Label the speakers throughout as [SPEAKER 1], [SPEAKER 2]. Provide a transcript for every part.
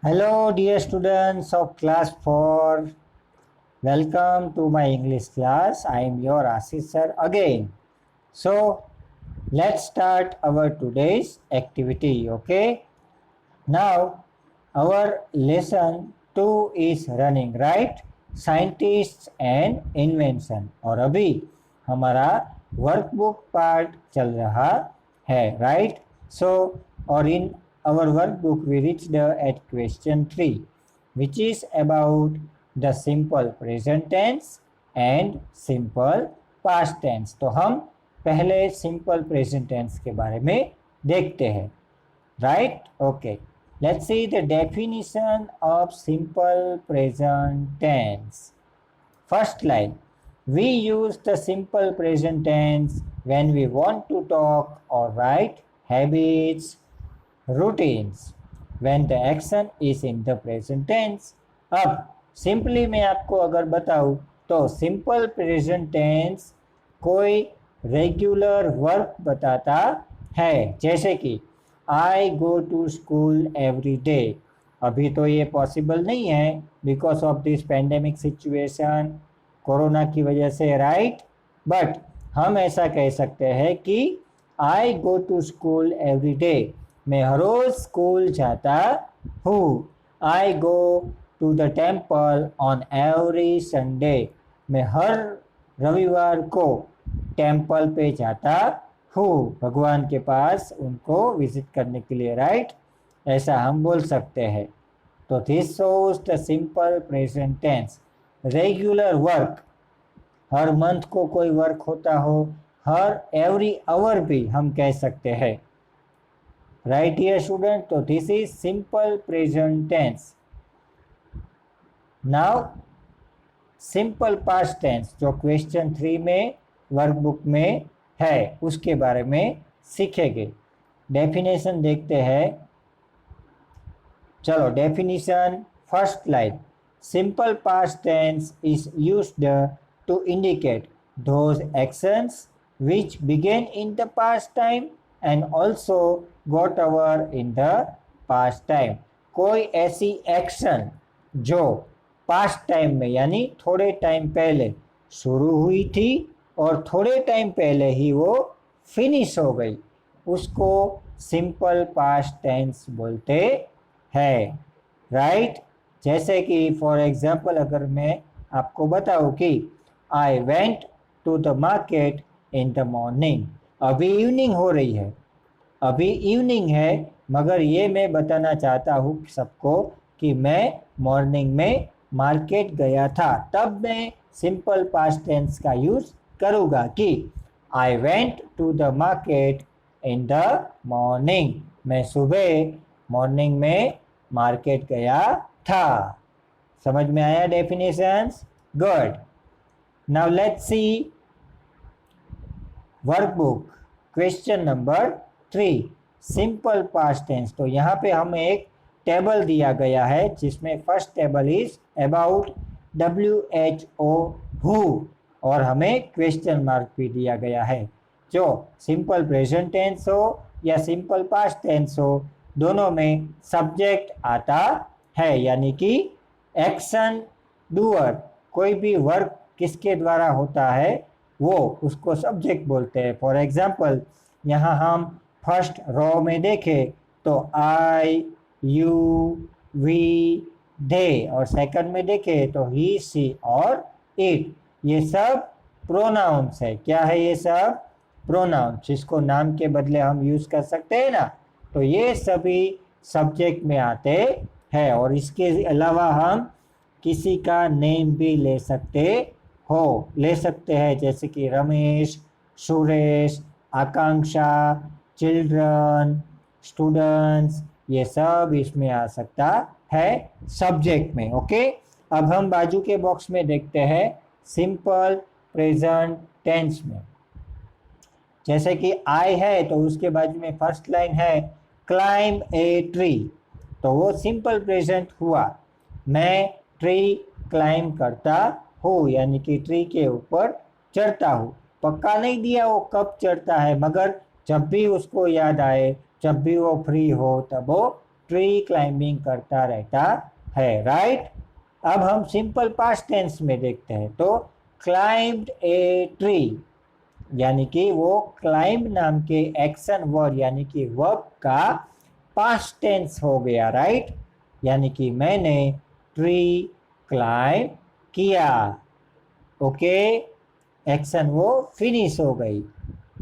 [SPEAKER 1] Hello, dear students of class 4. Welcome to my English class. I am your Ashish sir again. So, let's start our today's activity. Okay. Now, our lesson 2 is running, right? Scientists and invention. और अभी हमारा workbook part चल रहा है, right? So, और in our workbook we reached at question 3, which is about the simple present tense and simple past tense. तो हम पहले simple present tense के बारे में देखते हैं, right? Okay. Let's see the definition of simple present tense. First line. We use the simple present tense when we want to talk or write habits, routines, when the action is in the present tense. अब simply मैं आपको अगर बताऊं तो simple present tense कोई regular work बताता है, जैसे कि I go to school every day. अभी तो ये पॉसिबल नहीं है because of this pandemic situation, corona की वजह से, राइट? बट हम ऐसा कह सकते हैं कि I go to school every day, मैं हर रोज स्कूल जाता हूँ। I go to the temple on every Sunday, मैं हर रविवार को टेम्पल पे जाता हूँ, भगवान के पास उनको विजिट करने के लिए, राइट? ऐसा हम बोल सकते हैं। तो this shows the simple present tense. Regular work, हर मंथ को कोई वर्क होता हो, हर एवरी आवर भी हम कह सकते हैं, राइट डियर स्टूडेंट? तो this is simple present tense. Now simple past tense जो क्वेश्चन 3 में वर्कबुक में है उसके बारे में सीखेंगे। डेफिनेशन देखते हैं। चलो definition, first line, simple past tense is used to indicate those actions which began in the past time and also got over in the past time। कोई ऐसी एक्शन जो पास्ट टाइम में यानी थोड़े टाइम पहले शुरू हुई थी और थोड़े टाइम पहले ही वो फिनिश हो गई, उसको सिंपल पास्ट टेंस बोलते हैं, राइट? जैसे कि फॉर एग्जांपल अगर मैं आपको बताऊं कि I went to the market in the morning. अभी इवनिंग हो रही है, अभी इवनिंग है, मगर ये मैं बताना चाहता हूँ सबको कि मैं मॉर्निंग में मार्केट गया था, तब मैं सिंपल पास्ट टेंस का यूज करूँगा कि I went to the market in the morning, मैं सुबह मॉर्निंग में मार्केट गया था। समझ में आया definitions? Good. Now let's see workbook question number 3, simple past tense. तो यहाँ पे हमें एक टेबल दिया गया है जिसमें first table is about WHO who, और हमें क्वेश्चन मार्क भी दिया गया है। जो सिंपल प्रेजेंट टेंस हो या सिंपल पास्ट टेंस हो, दोनों में सब्जेक्ट आता है, यानी कि एक्शन डूअर, कोई भी वर्क किसके द्वारा होता है वो उसको सब्जेक्ट बोलते हैं। फॉर एग्जाम्पल यहाँ हम फर्स्ट रॉ में देखें तो आई, यू, वी, दे, और सेकंड में देखें तो ही, सी और इट, ये सब प्रोनाउंस है। क्या है ये सब? प्रोनाउन, जिसको नाम के बदले हम यूज कर सकते हैं ना, तो ये सभी सब्जेक्ट में आते हैं। और इसके अलावा हम किसी का नेम भी ले सकते हैं, जैसे कि रमेश, सुरेश, आकांक्षा, चिल्ड्रन, स्टूडेंट्स, ये सब इसमें आ सकता है सब्जेक्ट में। ओके, अब हम बाजू के बॉक्स में देखते हैं सिंपल प्रेजेंट टेंस में। जैसे कि आई है तो उसके बाजू में फर्स्ट लाइन है क्लाइंब ए ट्री, तो वो सिंपल प्रेजेंट हुआ। मैं ट्री क्लाइंब करता हूँ, यानी कि ट्री के ऊपर चढ़ता हूँ। पक्का नहीं दिया वो कब चढ़ता है, मगर जब भी उसको याद आए, जब भी वो फ्री हो, तब वो ट्री क्लाइंबिंग करता रहता है, राइट। अब हम सिंपल पास्ट टेंस में देखते हैं, तो क्लाइम्ड ए ट्री यानी कि वो क्लाइंब नाम के एक्शन वर्ड यानी कि वर्ब का पास्ट टेंस हो गया, राइट। यानी कि मैंने ट्री क्लाइंब किया, ओके, एक्शन वो फिनिश हो गई।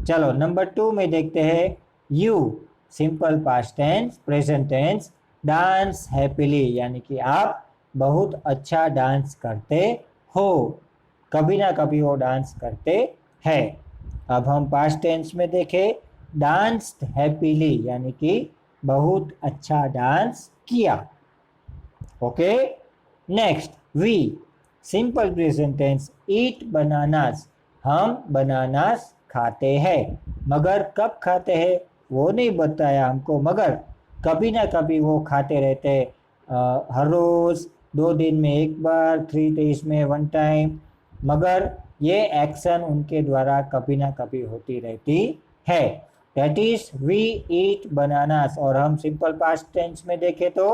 [SPEAKER 1] चलो नंबर 2 में देखते हैं, you simple past tense present tense dance happily यानी कि आप बहुत अच्छा डांस करते हो, कभी ना कभी वो डांस करते हैं। अब हम पास्ट टेंस में देखें, डांस्ड हैप्पीली यानी कि बहुत अच्छा डांस किया, okay. Next we simple present tense eat bananas, हम बनानास खाते हैं, मगर कब खाते हैं वो नहीं बताया हमको, मगर कभी ना कभी वो खाते रहते हैं, हर रोज, 2 दिन में एक बार, 3 डेज में 1 टाइम, मगर ये एक्शन उनके द्वारा कभी ना कभी होती रहती है। That is we eat bananas. और हम सिंपल पास्ट टेंस में देखें तो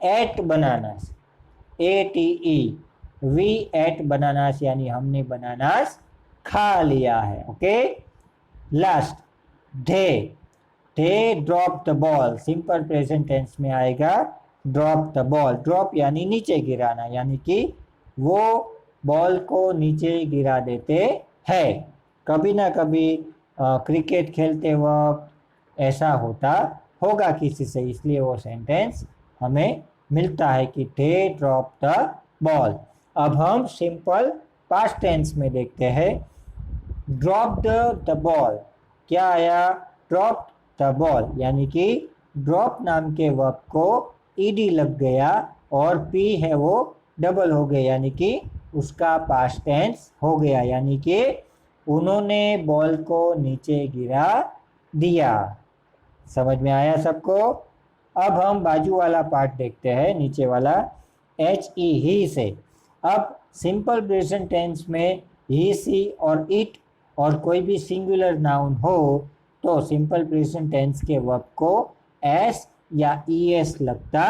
[SPEAKER 1] ate bananas, ATE, we ate bananas यानी हमने बनानास खा लिया है, okay. Last they drop the ball, simple present tense में आएगा ड्रॉप द बॉल, ड्रॉप यानी नीचे गिराना, यानी कि वो बॉल को नीचे गिरा देते हैं। कभी ना कभी क्रिकेट खेलते वक्त ऐसा होता होगा किसी से, इसलिए वो सेंटेंस हमें मिलता है कि दे ड्रॉप द बॉल। अब हम सिंपल पास्ट टेंस में देखते हैं, ड्रॉप द बॉल, क्या आया, ड्रॉप द बॉल यानी कि ड्रॉप नाम के वर्ब को ईडी लग गया और पी है वो डबल हो गया, यानी कि उसका पास्ट टेंस हो गया, यानी कि उन्होंने बॉल को नीचे गिरा दिया। समझ में आया सबको। अब हम बाजू वाला पार्ट देखते हैं, नीचे वाला HE ही से। अब सिंपल प्रेजेंट टेंस में ही सी और इट और कोई भी सिंगुलर नाउन हो तो सिंपल प्रेजेंट टेंस के वर्ब को एस या ES लगता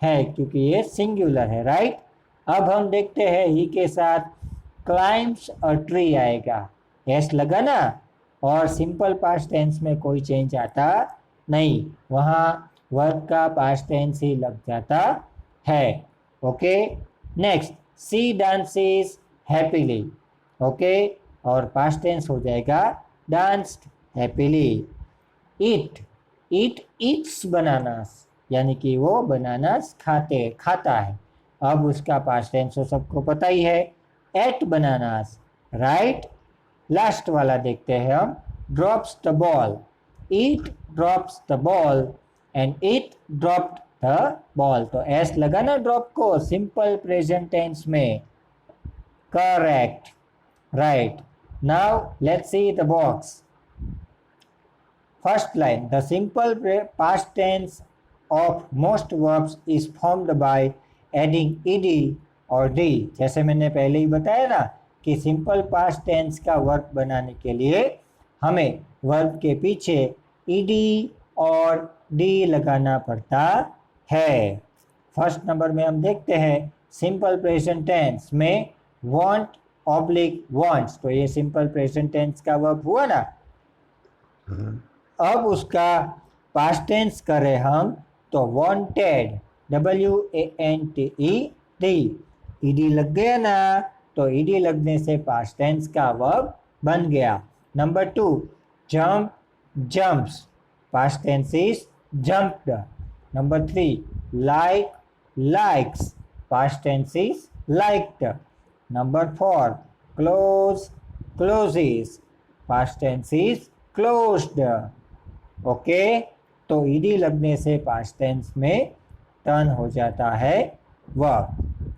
[SPEAKER 1] है क्योंकि ये सिंगुलर है, राइट। अब हम देखते हैं ही के साथ क्लाइम्स अ ट्री आएगा, एस लगा ना, और सिंपल पास्ट टेंस में कोई चेंज आता नहीं, वहाँ वर्ब का पास्ट टेंस ही लग जाता है, ओके। नेक्स्ट सी डांसेस हैप्पीली, ओके, और पास्ट टेंस हो जाएगा danced happily. It eats bananas यानी कि वो बनानास खाता है, अब उसका पास्ट टेंस तो सबको पता ही है, एट बनानास, राइट। लास्ट वाला देखते हैं हम, drops the ball, it drops the ball and it dropped the ball, तो एस लगा ना ड्रॉप को सिंपल प्रेजेंट टेंस में, correct, right. Now let's see the box. First line, the simple past tense of most verbs is formed by adding ed और d। जैसे मैंने पहले ही बताया ना कि सिंपल पास्ट टेंस का वर्ब बनाने के लिए हमें वर्ब के पीछे ed और d लगाना पड़ता है। फर्स्ट नंबर में हम देखते हैं सिंपल प्रेजेंट टेंस में want ऑब्लिक wants, तो ये सिंपल प्रेजेंट टेंस का वर्ब हुआ ना। अब उसका पास्ट टेंस करें हम तो वांटेड, WANTED, ईडी लग गया ना, तो ईडी लगने से पास्ट टेंस का वर्ब बन गया। Number 2 jump jumps, past tense is jumped. Number 3 like likes, past tense is liked. Number 4 close closes, past tense is closed, okay. तो ईडी लगने से पास्ट टेंस में टर्न हो जाता है वर्ब,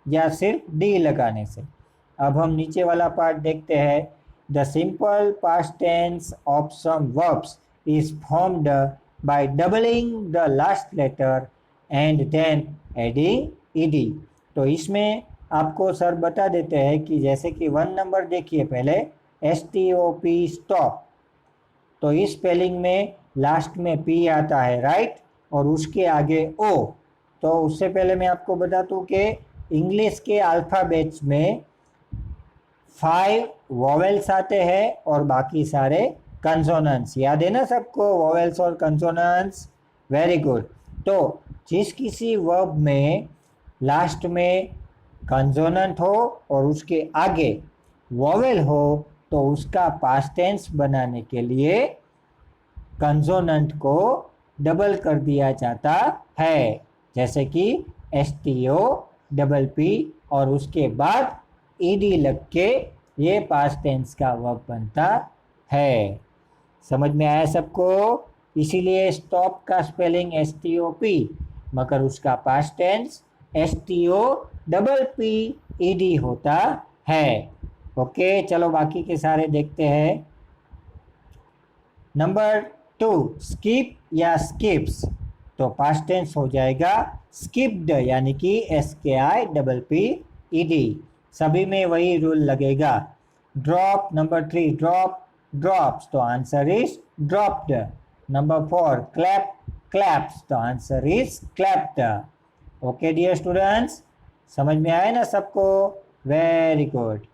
[SPEAKER 1] या सिर्फ डी लगाने से। अब हम नीचे वाला पार्ट देखते हैं, the simple past tense of some verbs is formed by doubling the last letter and then adding ED. तो इसमें आपको सर बता देते हैं कि जैसे कि 1 नंबर देखिए पहले, STOP स्टॉप, तो इस स्पेलिंग में लास्ट में P आता है, राइट। और उसके आगे ओ। तो उससे पहले मैं आपको बता दूं कि इंग्लिश के अल्फ़ाबेट्स में 5 वॉवेल्स आते हैं और बाकी सारे कंसोनेंट्स। याद है ना सबको, वॉवेल्स और कंसोनेंट्स? Very good. तो जिस किसी वर्ब में लास्ट में कंसोनेंट हो और उसके आगे वॉवेल हो तो उसका पास्ट टेंस बनाने के लिए कंसोनेंट को डबल कर दिया जाता है, जैसे कि STO और उसके बाद ED लग के ये पास्ट टेंस का वर्ब बनता है। समझ में आया सबको? इसीलिए स्टॉप का स्पेलिंग STOP, मगर उसका पास्ट टेंस STOPPED होता है। ओके, चलो बाकी के सारे देखते हैं। नंबर 2, स्किप या स्किप्स, तो पास्ट टेंस हो जाएगा स्किप्ड, यानी कि SKIPPED। सभी में वही रूल लगेगा। ड्रॉप, नंबर 3, ड्रॉप ड्रॉप्स, तो answer is dropped. Number 4, clap claps, तो answer is clapped. Okay dear students, समझ में आए ना सबको? Very good.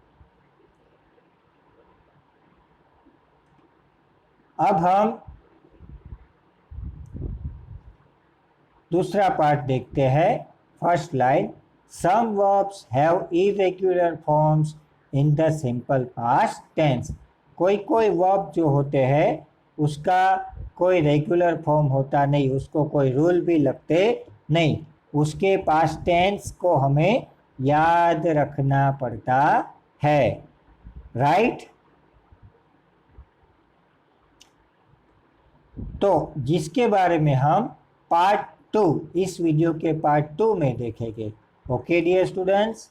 [SPEAKER 1] अब हम दूसरा पार्ट देखते हैं। First line, some verbs have irregular forms in the simple past tense. कोई कोई वर्ब जो होते हैं उसका कोई रेगुलर फॉर्म होता नहीं, उसको कोई रूल भी लगते नहीं, उसके पास्ट टेंस को हमें याद रखना पड़ता है। राइट? तो जिसके बारे में हम पार्ट 2, इस वीडियो के पार्ट 2 में देखेंगे। Okay dear students,